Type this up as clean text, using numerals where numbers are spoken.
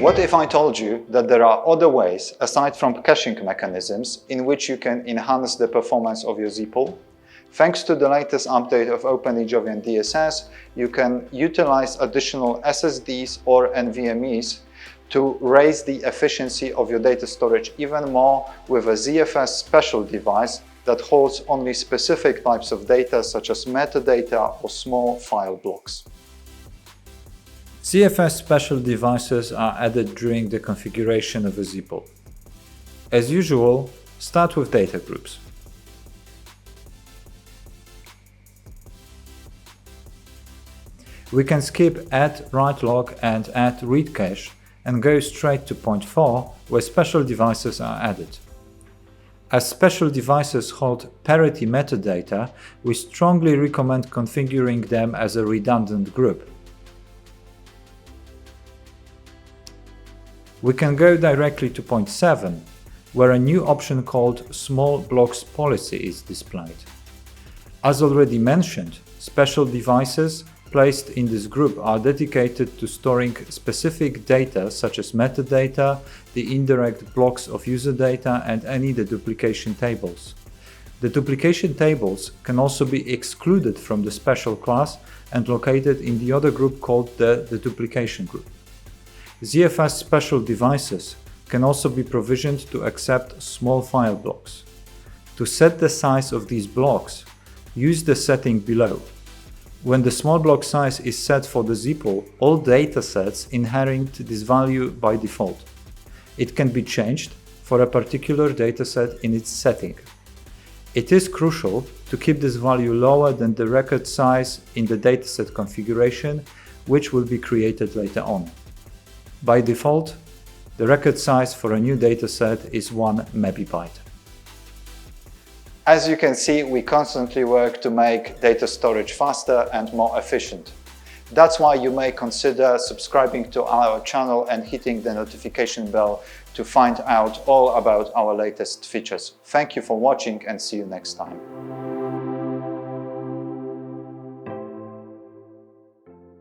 What if I told you that there are other ways, aside from caching mechanisms, in which you can enhance the performance of your zpool? Thanks to the latest update of Up30 JovianDSS, you can utilize additional SSDs or NVMEs to raise the efficiency of your data storage even more with a ZFS special device that holds only specific types of data such as metadata or small file blocks. ZFS special devices are added during the configuration of a zpool. As usual, start with data groups. We can skip add write log and add read cache and go straight to point 4, where special devices are added. As special devices hold parity metadata, we strongly recommend configuring them as a redundant group. We can go directly to point 7, where a new option called Small Blocks Policy is displayed. As already mentioned, special devices placed in this group are dedicated to storing specific data such as metadata, the indirect blocks of user data, and any deduplication tables. The duplication tables can also be excluded from the special class and located in the other group called the deduplication group. ZFS special devices can also be provisioned to accept small file blocks. To set the size of these blocks, use the setting below. When the small block size is set for the zpool, all datasets inherit this value by default. It can be changed for a particular dataset in its setting. It is crucial to keep this value lower than the record size in the dataset configuration, which will be created later on. By default, the record size for a new dataset is 1 MB. As you can see, we constantly work to make data storage faster and more efficient. That's why you may consider subscribing to our channel and hitting the notification bell to find out all about our latest features. Thank you for watching and see you next time.